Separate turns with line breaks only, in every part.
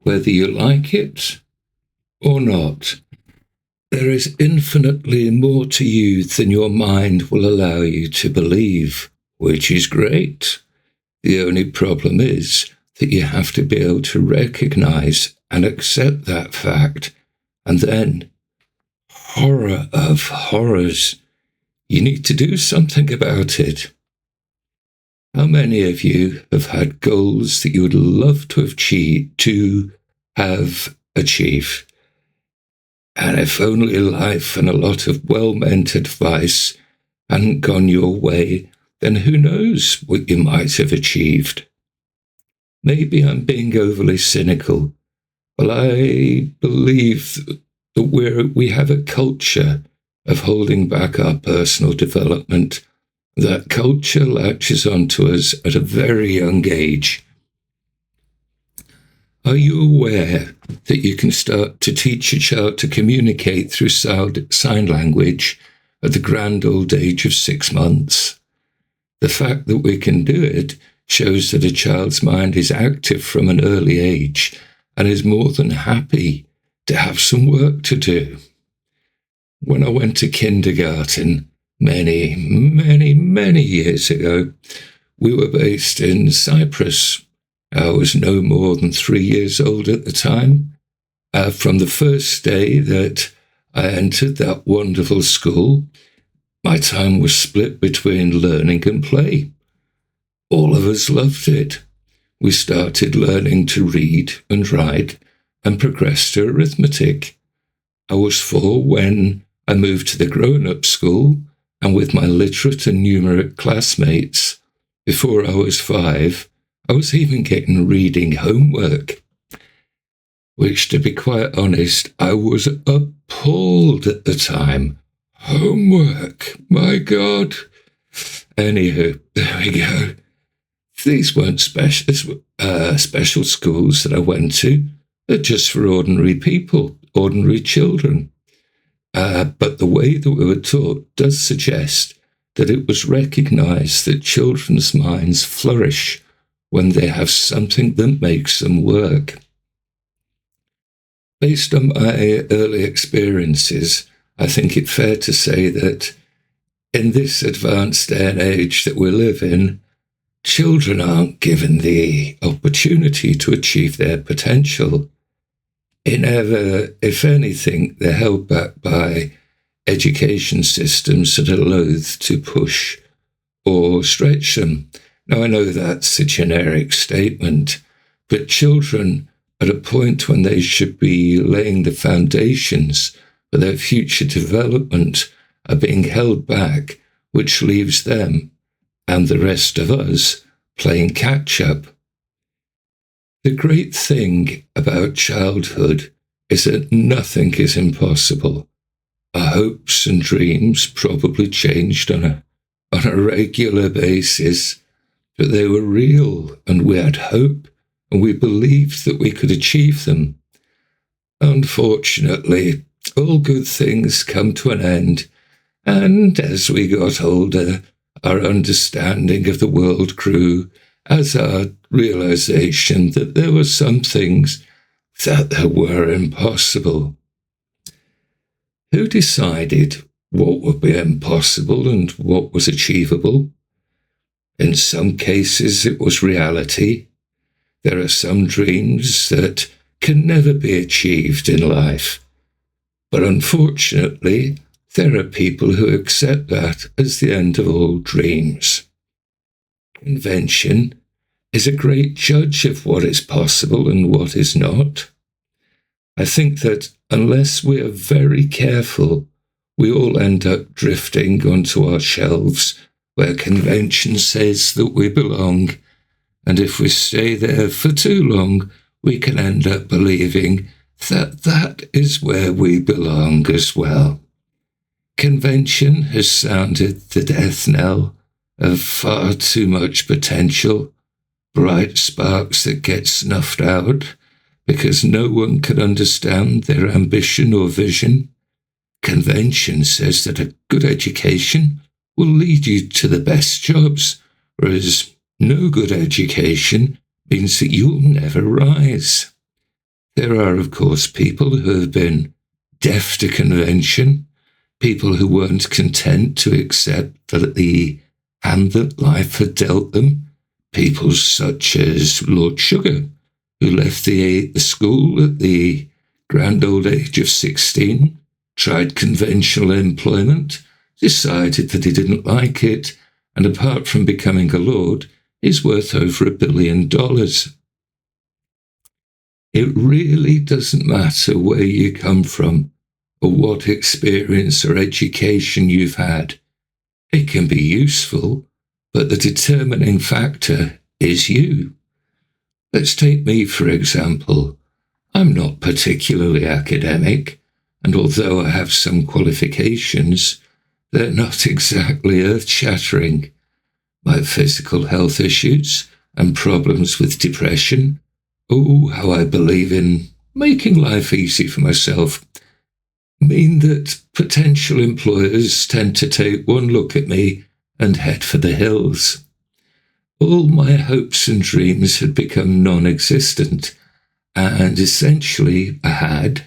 whether you like it or not. There is infinitely more to you than your mind will allow you to believe, which is great. The only problem is that you have to be able to recognize and accept that fact, and then, horror of horrors, you need to do something about it. How many of you have had goals that you would love to have achieved? And if only life and a lot of well-meant advice hadn't gone your way, then who knows what you might have achieved. Maybe I'm being overly cynical, but I believe that we have a culture of holding back our personal development. That culture latches onto us at a very young age. Are you aware that you can start to teach a child to communicate through sign language at the grand old age of 6 months? The fact that we can do it shows that a child's mind is active from an early age and is more than happy to have some work to do. When I went to kindergarten many years ago, we were based in Cyprus. I was no more than 3 years old at the time. From the first day that I entered that wonderful school, my time was split between learning and play. All of us loved it. We started learning to read and write and progressed to arithmetic. I was 4 when I moved to the grown-up school, and with my literate and numeric classmates, before I was 5, I was even getting reading homework, which, to be quite honest, I was appalled at the time. Homework, my God. Anywho, there we go. These weren't special schools that I went to. They're just for ordinary people, ordinary children. But the way that we were taught does suggest that it was recognized that children's minds flourish when they have something that makes them work. Based on my early experiences, I think it's fair to say that in this advanced day and age that we live in, children aren't given the opportunity to achieve their potential. If anything, they're held back by education systems that are loath to push or stretch them. Now, I know that's a generic statement, but children, at a point when they should be laying the foundations for their future development, are being held back, which leaves them and the rest of us playing catch-up. The great thing about childhood is that nothing is impossible. Our hopes and dreams probably changed on a regular basis, but they were real, and we had hope, and we believed that we could achieve them. Unfortunately, all good things come to an end, and as we got older, our understanding of the world grew, as our realization that there were some things that were impossible. Who decided what would be impossible and what was achievable? In some cases, it was reality. There are some dreams that can never be achieved in life. But unfortunately, there are people who accept that as the end of all dreams. Convention is a great judge of what is possible and what is not. I think that unless we are very careful, we all end up drifting onto our shelves where convention says that we belong, and if we stay there for too long, we can end up believing that that is where we belong as well. Convention has sounded the death knell of far too much potential, bright sparks that get snuffed out because no one can understand their ambition or vision. Convention says that a good education will lead you to the best jobs, whereas no good education means that you'll never rise. There are, of course, people who have been deaf to convention, people who weren't content to accept the hand that life had dealt them, people such as Lord Sugar, who left the school at the grand old age of 16, tried conventional employment, decided that he didn't like it, and apart from becoming a lord, is worth over $1 billion. It really doesn't matter where you come from or what experience or education you've had. It can be useful, but the determining factor is you. Let's take me, for example. I'm not particularly academic, and although I have some qualifications, they're not exactly earth-shattering. My physical health issues and problems with depression, oh, how I believe in making life easy for myself, mean that potential employers tend to take one look at me and head for the hills. All my hopes and dreams had become non-existent, and essentially I had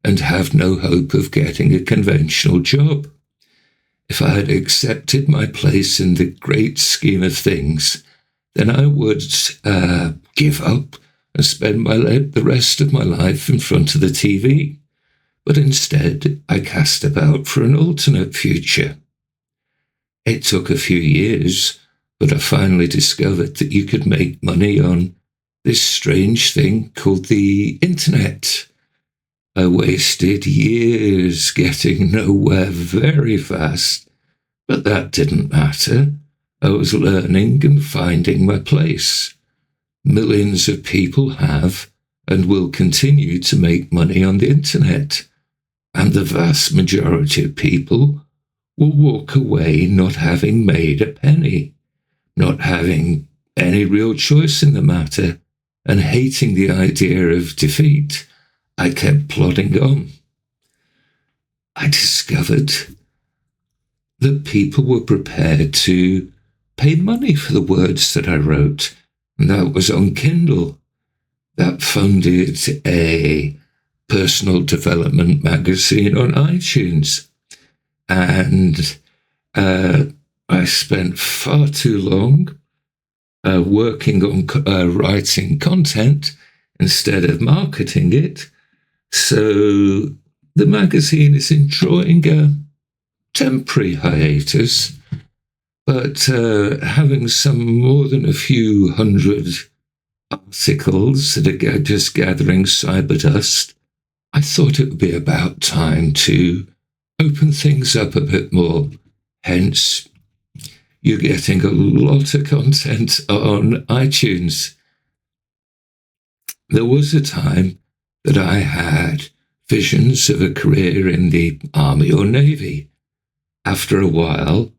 and have no hope of getting a conventional job. If I had accepted my place in the great scheme of things, then I would give up and spend the rest of my life in front of the TV. But instead, I cast about for an alternate future. It took a few years, but I finally discovered that you could make money on this strange thing called the internet. I wasted years getting nowhere very fast, but that didn't matter. I was learning and finding my place. Millions of people have and will continue to make money on the internet, and the vast majority of people will walk away not having made a penny, not having any real choice in the matter, and hating the idea of defeat. I kept plodding on. I discovered that people were prepared to pay money for the words that I wrote, and that was on Kindle. That funded a personal development magazine on iTunes. And I spent far too long working on writing content instead of marketing it. So the magazine is enjoying a temporary hiatus, but having some more than a few hundred articles that are just gathering cyber dust, I thought it would be about time to open things up a bit more. Hence, you're getting a lot of content on iTunes. There was a time that I had visions of a career in the Army or Navy. After a while,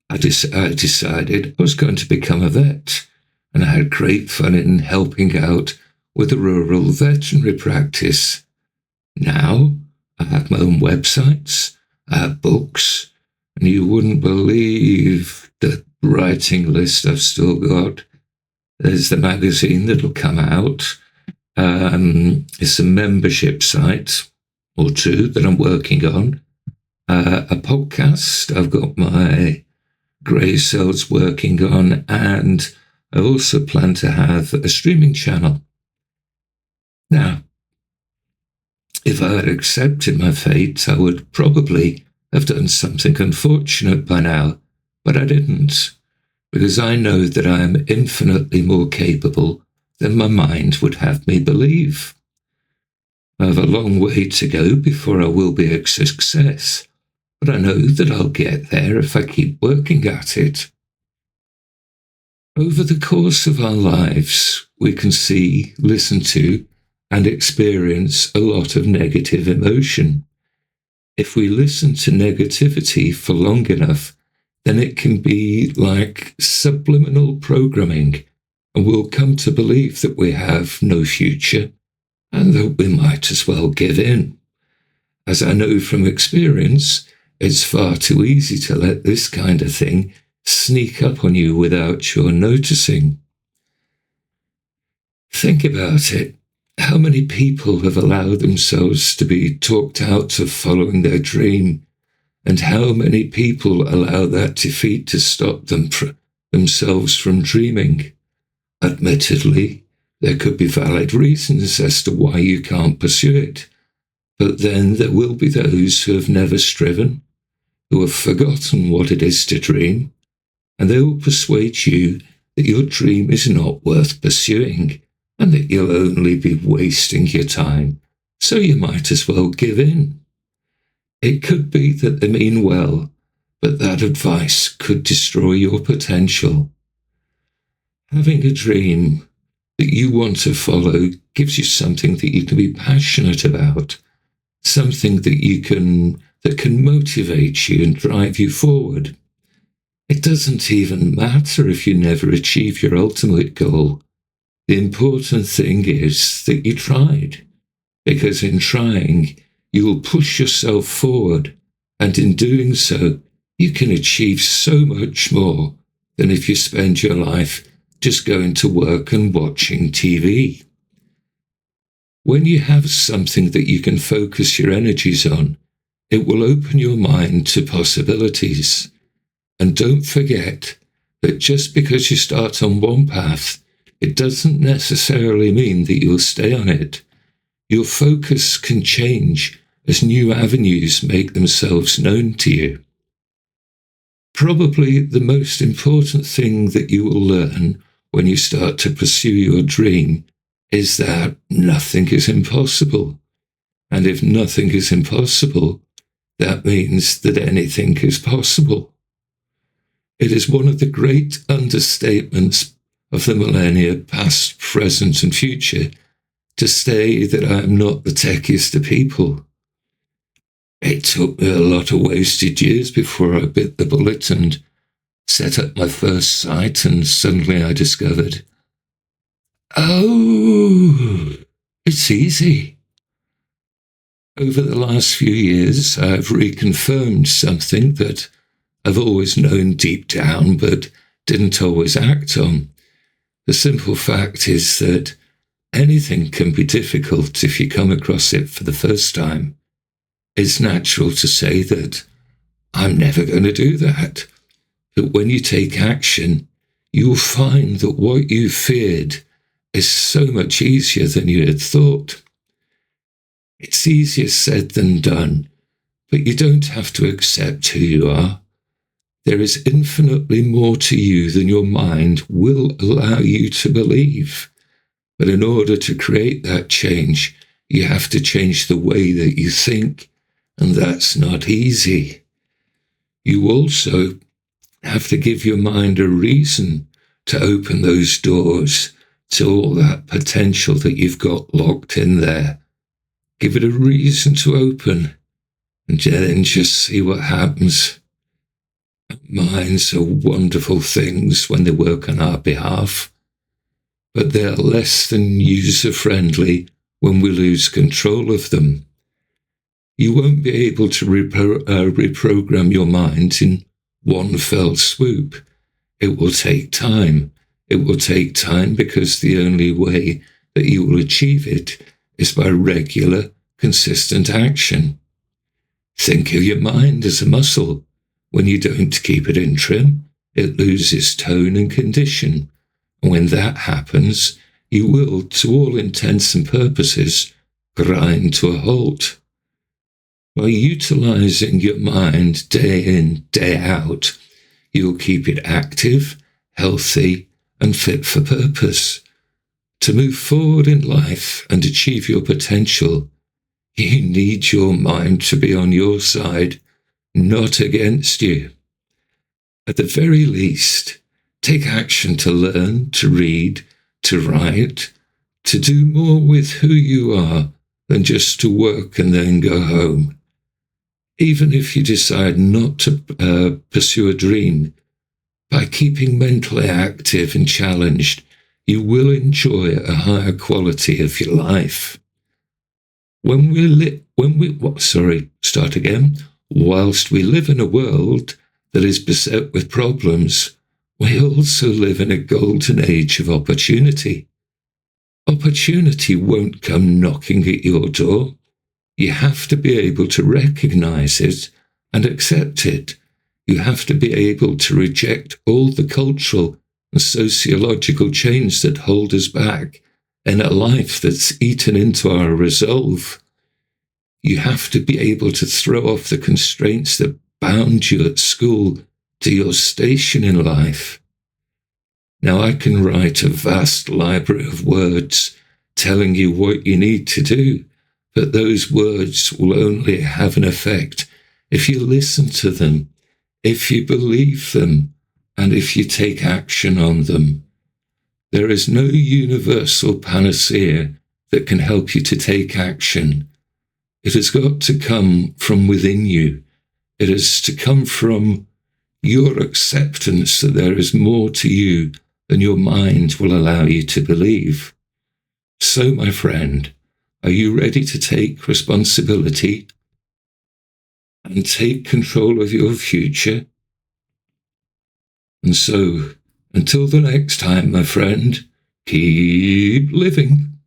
I decided I was going to become a vet, and I had great fun in helping out with a rural veterinary practice. Now, I have my own websites, I have books, and you wouldn't believe the writing list I've still got. There's the magazine that'll come out. It's a membership site or two that I'm working on. A podcast I've got my grey cells working on, and I also plan to have a streaming channel. Now, if I had accepted my fate, I would probably have done something unfortunate by now, but I didn't, because I know that I am infinitely more capable than my mind would have me believe. I have a long way to go before I will be a success, but I know that I'll get there if I keep working at it. Over the course of our lives, we can see, listen to, and experience a lot of negative emotion. If we listen to negativity for long enough, then it can be like subliminal programming, and we'll come to believe that we have no future and that we might as well give in. As I know from experience, it's far too easy to let this kind of thing sneak up on you without your noticing. Think about it. How many people have allowed themselves to be talked out of following their dream? And how many people allow that defeat to stop themselves from dreaming? Admittedly, there could be valid reasons as to why you can't pursue it. But then there will be those who have never striven, who have forgotten what it is to dream, and they will persuade you that your dream is not worth pursuing and that you'll only be wasting your time, so you might as well give in. It could be that they mean well, but that advice could destroy your potential. Having a dream that you want to follow gives you something that you can be passionate about, something that can motivate you and drive you forward. It doesn't even matter if you never achieve your ultimate goal. The important thing is that you tried, because in trying, you will push yourself forward, and in doing so, you can achieve so much more than if you spend your life just going to work and watching TV. When you have something that you can focus your energies on, it will open your mind to possibilities. And don't forget that just because you start on one path, it doesn't necessarily mean that you'll stay on it. Your focus can change as new avenues make themselves known to you. Probably the most important thing that you will learn when you start to pursue your dream is that nothing is impossible. And if nothing is impossible, that means that anything is possible. It is one of the great understatements of the millennia, past, present, and future, to say that I am not the techiest of people. It took me a lot of wasted years before I bit the bullet and set up my first site, and suddenly I discovered, oh, it's easy. Over the last few years, I've reconfirmed something that I've always known deep down, but didn't always act on. The simple fact is that anything can be difficult if you come across it for the first time. It's natural to say that I'm never going to do that. But when you take action, you'll find that what you feared is so much easier than you had thought. It's easier said than done, but you don't have to accept who you are. There is infinitely more to you than your mind will allow you to believe. But in order to create that change, you have to change the way that you think, and that's not easy. You also have to give your mind a reason to open those doors to all that potential that you've got locked in there. Give it a reason to open, and then just see what happens. Minds are wonderful things when they work on our behalf, but they're less than user-friendly when we lose control of them. You won't be able to reprogram your mind in one fell swoop. It will take time. It will take time because the only way that you will achieve it is by regular, consistent action. Think of your mind as a muscle. When you don't keep it in trim, it loses tone and condition. And when that happens, you will, to all intents and purposes, grind to a halt. By utilizing your mind day in, day out, you'll keep it active, healthy, and fit for purpose. To move forward in life and achieve your potential, you need your mind to be on your side, not against you. At the very least, take action to learn, to read, to write, to do more with who you are than just to work and then go home. Even if you decide not to pursue a dream, by keeping mentally active and challenged, you will enjoy a higher quality of your life. Whilst we live in a world that is beset with problems, we also live in a golden age of opportunity. Opportunity won't come knocking at your door. You have to be able to recognize it and accept it. You have to be able to reject all the cultural and sociological chains that hold us back in a life that's eaten into our resolve. You have to be able to throw off the constraints that bound you at school to your station in life. Now, I can write a vast library of words telling you what you need to do, but those words will only have an effect if you listen to them, if you believe them, and if you take action on them. There is no universal panacea that can help you to take action. It has got to come from within you. It is to come from your acceptance that there is more to you than your mind will allow you to believe. So, my friend, are you ready to take responsibility and take control of your future? And so, until the next time, my friend, keep living.